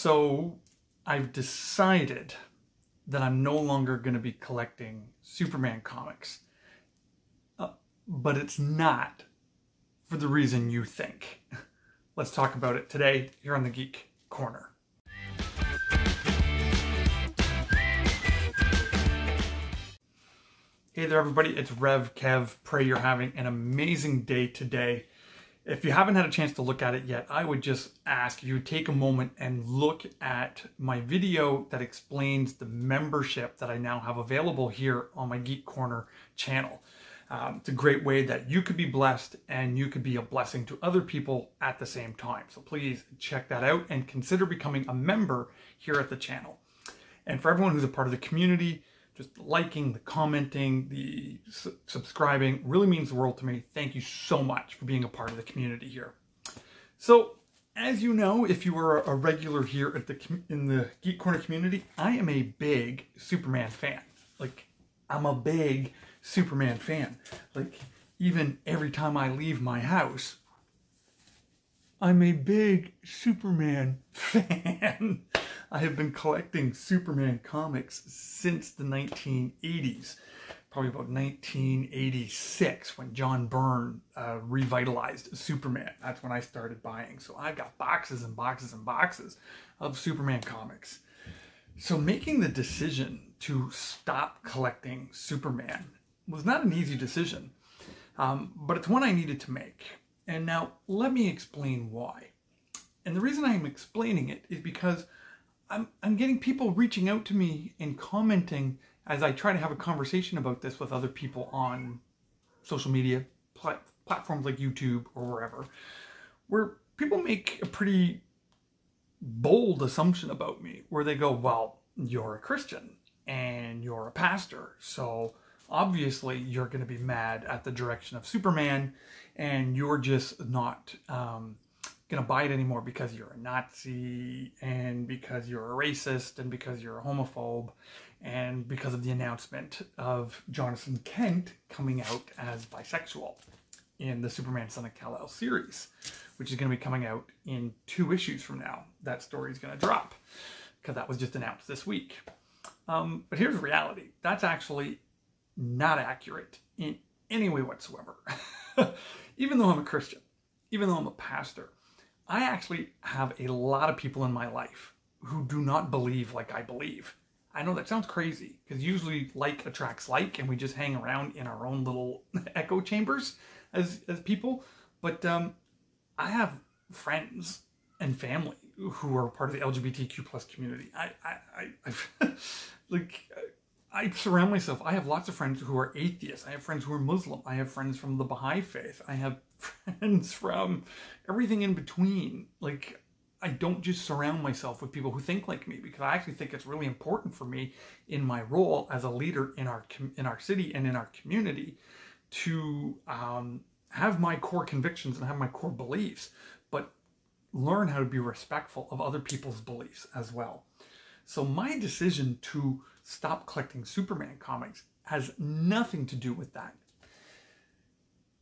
So I've decided that I'm no longer going to be collecting Superman comics. But it's not for the reason you think. Let's talk about it today here on the Geek Corner. Hey there everybody, it's Rev Kev. Pray you're having an amazing day today. If you haven't had a chance to look at it yet, I would just ask you take a moment and look at my video that explains the membership that I now have available here on my Geek Corner channel. It's a great way that you could be blessed and you could be a blessing to other people at the same time. So please check that out and consider becoming a member here at the channel. And for everyone who's a part of the community, just liking, the commenting, the subscribing really means the world to me. Thank you so much for being a part of the community here. So, as you know, if you are a regular here at in the Geek Corner community, I am a big Superman fan. Like, I'm a big Superman fan. Like, even every time I leave my house, I'm a big Superman fan. I have been collecting Superman comics since the 1980s, probably about 1986 when John Byrne revitalized Superman. That's when I started buying. So I've got boxes and boxes and boxes of Superman comics. So making the decision to stop collecting Superman was not an easy decision, but it's one I needed to make. And now let me explain why. And the reason I'm explaining it is because I'm getting people reaching out to me and commenting as I try to have a conversation about this with other people on social media, platforms like YouTube or wherever, where people make a pretty bold assumption about me, where they go, well, you're a Christian and you're a pastor, so obviously you're going to be mad at the direction of Superman and you're just not going to buy it anymore because you're a Nazi and because you're a racist and because you're a homophobe and because of the announcement of Jonathan Kent coming out as bisexual in the Superman Son of Kal-El series, which is going to be coming out in 2 issues from now. That story is going to drop because that was just announced this week. But here's the reality. That's actually not accurate in any way whatsoever. Even though I'm a Christian, even though I'm a pastor, I actually have a lot of people in my life who do not believe like I believe. I know that sounds crazy because usually like attracts like and we just hang around in our own little echo chambers as people. But I have friends and family who are part of the LGBTQ plus community. I surround myself. I have lots of friends who are atheists. I have friends who are Muslim. I have friends from the Baha'i faith. I have friends from everything in between. Like, I don't just surround myself with people who think like me because I actually think it's really important for me in my role as a leader in our city and in our community to have my core convictions and have my core beliefs, but learn how to be respectful of other people's beliefs as well. So my decision to stop collecting Superman comics has nothing to do with that.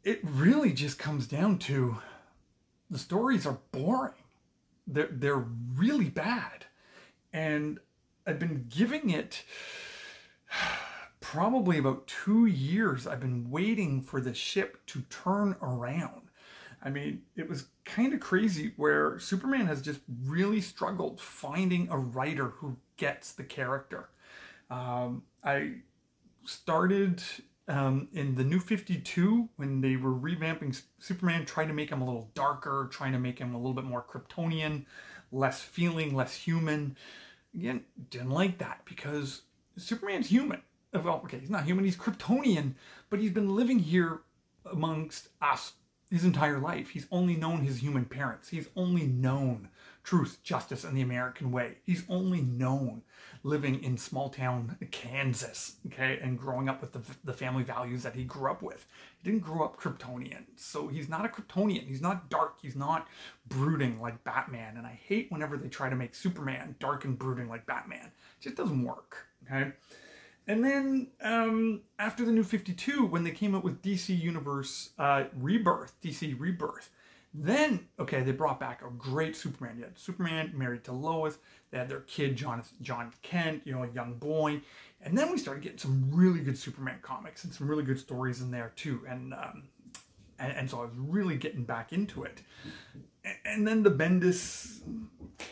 It really just comes down to the stories are boring. They're really bad. And I've been giving it probably about 2 years. I've been waiting for the ship to turn around. I mean, it was kind of crazy where Superman has just really struggled finding a writer who gets the character. I started in the New 52 when they were revamping Superman, trying to make him a little darker, trying to make him a little bit more Kryptonian, less feeling, less human. Again, didn't like that because Superman's human. Well, okay, he's not human, he's Kryptonian, but he's been living here amongst us his entire life. He's only known his human parents. He's only known truth, justice, and the American way. He's only known living in small town Kansas, okay, and growing up with the family values that he grew up with. He didn't grow up Kryptonian, so he's not a Kryptonian. He's not dark. He's not brooding like Batman, and I hate whenever they try to make Superman dark and brooding like Batman. It just doesn't work, okay? And then after the New 52, when they came out with DC Universe Rebirth, DC Rebirth, Then, okay, they brought back a great Superman. You had Superman married to Lois. They had their kid, John Kent, you know, a young boy. And then we started getting some really good Superman comics and some really good stories in there too. And so I was really getting back into it. And then the Bendis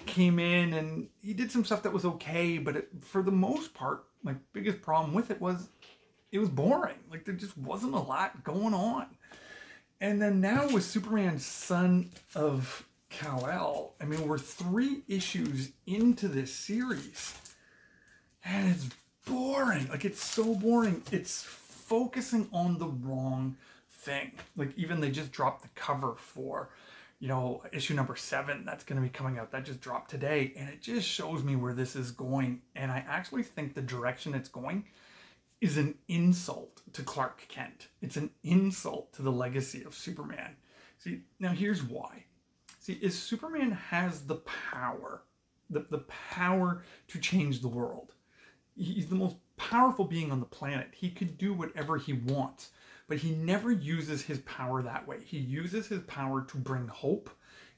came in and he did some stuff that was okay, but for the most part, my biggest problem with it was boring. Like, there just wasn't a lot going on. And then now with Superman, Son of Kal-El, I mean, we're 3 issues into this series, and it's boring. Like, it's so boring. It's focusing on the wrong thing. Like, even they just dropped the cover for, you know, issue number 7 that's going to be coming out. That just dropped today, and it just shows me where this is going. And I actually think the direction it's going is an insult to Clark Kent. It's an insult to the legacy of Superman. See, now here's why. See, is Superman has the power, the power to change the world. He's the most powerful being on the planet. He could do whatever he wants, but he never uses his power that way. He uses his power to bring hope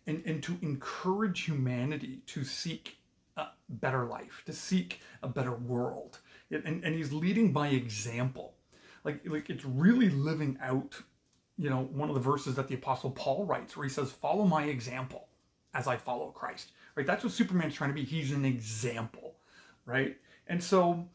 and to encourage humanity to seek a better life, to seek a better world. And he's leading by example. Like it's really living out, you know, one of the verses that the Apostle Paul writes where he says, follow my example as I follow Christ, right? That's what Superman's trying to be. He's an example, right? And so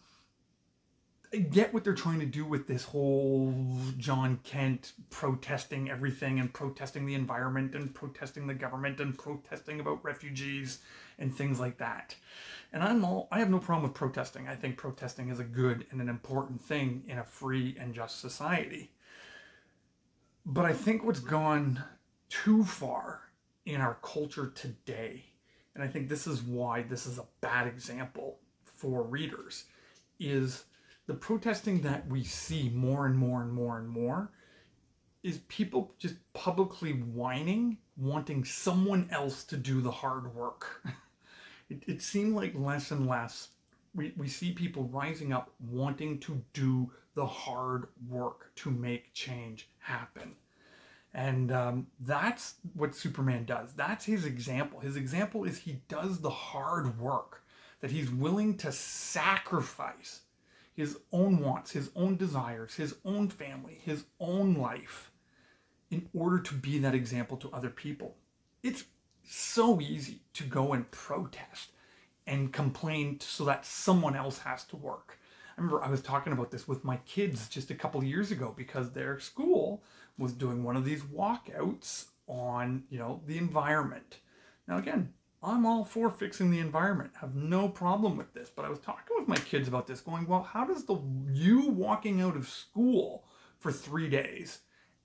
I get what they're trying to do with this whole John Kent protesting everything and protesting the environment and protesting the government and protesting about refugees and things like that. And I have no problem with protesting. I think protesting is a good and an important thing in a free and just society. But I think what's gone too far in our culture today, and I think this is why this is a bad example for readers, is the protesting that we see more and more and more and more is people just publicly whining, wanting someone else to do the hard work. It seemed like less and less we see people rising up wanting to do the hard work to make change happen. And that's what Superman does. That's his example. His example is he does the hard work, that he's willing to sacrifice his own wants, his own desires, his own family, his own life in order to be that example to other people. It's so easy to go and protest and complain so that someone else has to work. I remember I was talking about this with my kids just a couple of years ago because their school was doing one of these walkouts on, you know, the environment. Now again, I'm all for fixing the environment. I have no problem with this. But I was talking with my kids about this going, well, how does you walking out of school for 3 days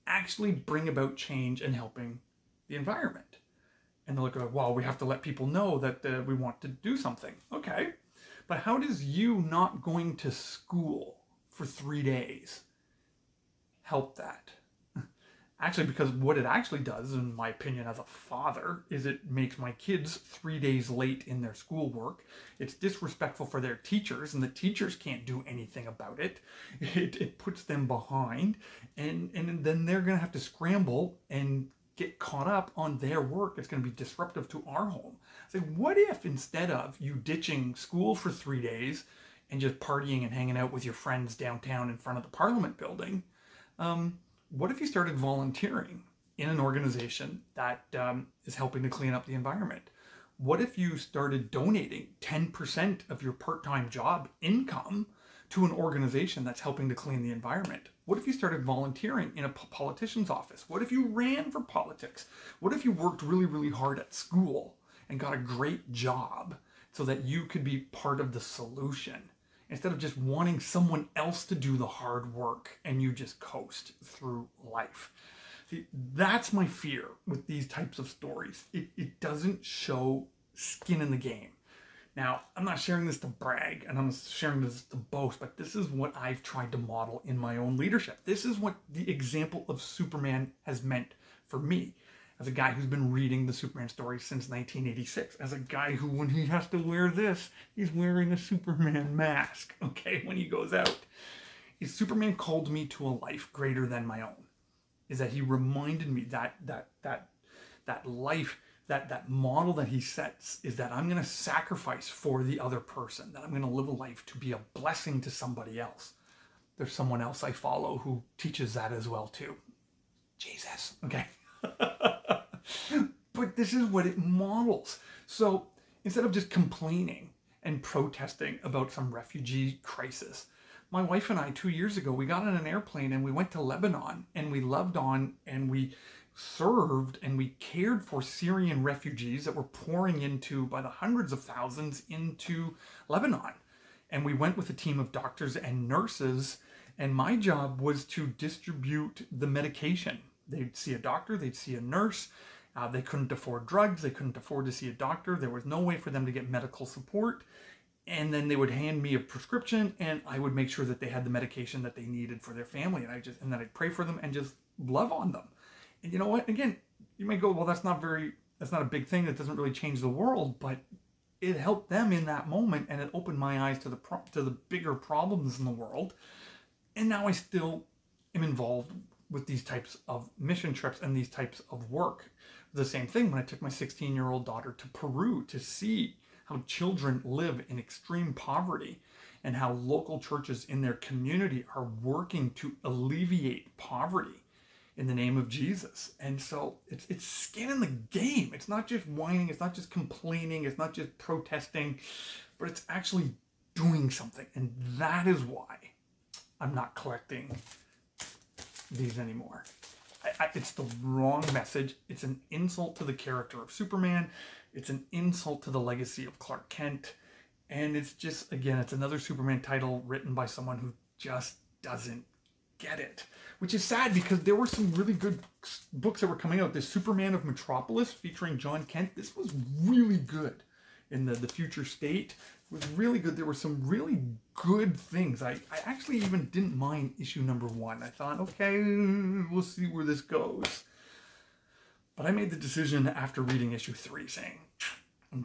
actually bring about change and helping the environment? And they're like, well, we have to let people know that we want to do something. Okay. But how does you not going to school for 3 days help that? Actually, because what it actually does, in my opinion as a father, is it makes my kids 3 days late in their schoolwork. It's disrespectful for their teachers, and the teachers can't do anything about it. It puts them behind, and then they're going to have to scramble and get caught up on their work. It's going to be disruptive to our home. It's like, what if instead of you ditching school for 3 days and just partying and hanging out with your friends downtown in front of the Parliament building, what if you started volunteering in an organization that is helping to clean up the environment? What if you started donating 10% of your part-time job income to an organization that's helping to clean the environment? What if you started volunteering in a politician's office? What if you ran for politics? What if you worked really, really hard at school and got a great job so that you could be part of the solution instead of just wanting someone else to do the hard work and you just coast through life? See, that's my fear with these types of stories. It doesn't show skin in the game. Now, I'm not sharing this to brag, and I'm sharing this to boast, but this is what I've tried to model in my own leadership. This is what the example of Superman has meant for me, as a guy who's been reading the Superman stories since 1986, as a guy who, when he has to wear this, he's wearing a Superman mask, okay, when he goes out. Is Superman called me to a life greater than my own, is that he reminded me that that life, that model that he sets is that I'm going to sacrifice for the other person, that I'm going to live a life to be a blessing to somebody else. There's someone else I follow who teaches that as well too. Jesus, okay? But this is what it models. So instead of just complaining and protesting about some refugee crisis, my wife and I 2 years ago, we got on an airplane and we went to Lebanon, and we loved on and we served and we cared for Syrian refugees that were pouring into, by the hundreds of thousands, into Lebanon. And we went with a team of doctors and nurses, and my job was to distribute the medication. They'd see a doctor, they'd see a nurse. They couldn't afford drugs, they couldn't afford to see a doctor. There was no way for them to get medical support. And then they would hand me a prescription, and I would make sure that they had the medication that they needed for their family. And then I'd pray for them and just love on them. And you know what? Again, you may go, well, that's not a big thing. That doesn't really change the world, but it helped them in that moment, and it opened my eyes to the bigger problems in the world. And now I still am involved with these types of mission trips and these types of work. The same thing when I took my 16-year-old daughter to Peru to see how children live in extreme poverty and how local churches in their community are working to alleviate poverty in the name of Jesus. And so it's skin in the game. It's not just whining, it's not just complaining, it's not just protesting, but it's actually doing something. And that is why I'm not collecting these anymore. It's the wrong message. It's an insult to the character of Superman. It's an insult to the legacy of Clark Kent. And it's just, again, it's another Superman title written by someone who just doesn't get it. Which is sad, because there were some really good books that were coming out. This Superman of Metropolis featuring John Kent, this was really good. In the future state, it was really good. There were some really good things. I actually even didn't mind issue number 1. I thought, okay, we'll see where this goes. But I made the decision after reading issue 3 saying, I'm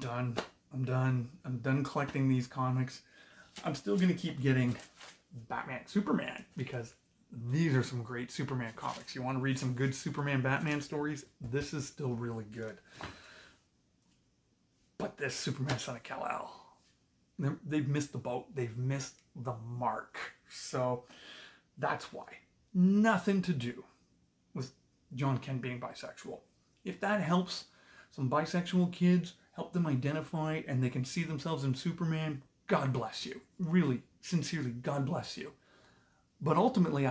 done collecting these comics. I'm still going to keep getting Batman, Superman, because these are some great Superman comics. You want to read some good Superman, Batman stories? This is still really good. But this Superman, son of Kal-el, they've missed the boat. They've missed the mark. So that's why. Nothing to do with John Kent being bisexual. If that helps some bisexual kids, help them identify, and they can see themselves in Superman, God bless you. Really, sincerely, God bless you. But ultimately,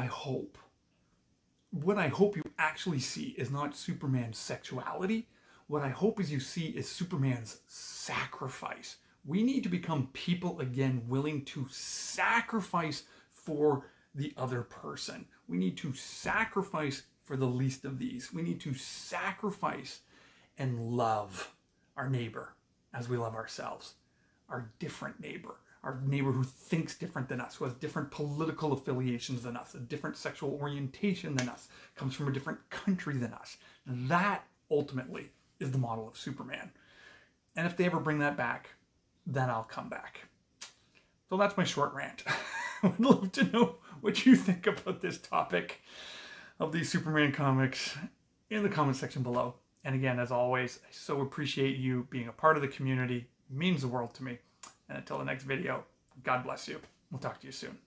what I hope you actually see is not Superman's sexuality. What I hope is you see is Superman's sacrifice. We need to become people again willing to sacrifice for the other person. We need to sacrifice for the least of these. We need to sacrifice and love our neighbor as we love ourselves. Our different neighbor. Our neighbor who thinks different than us, who has different political affiliations than us, a different sexual orientation than us, comes from a different country than us. That ultimately is the model of Superman. And if they ever bring that back, then I'll come back. So that's my short rant. I would love to know what you think about this topic of these Superman comics in the comment section below. And again, as always, I so appreciate you being a part of the community. It means the world to me. And until the next video, God bless you. We'll talk to you soon.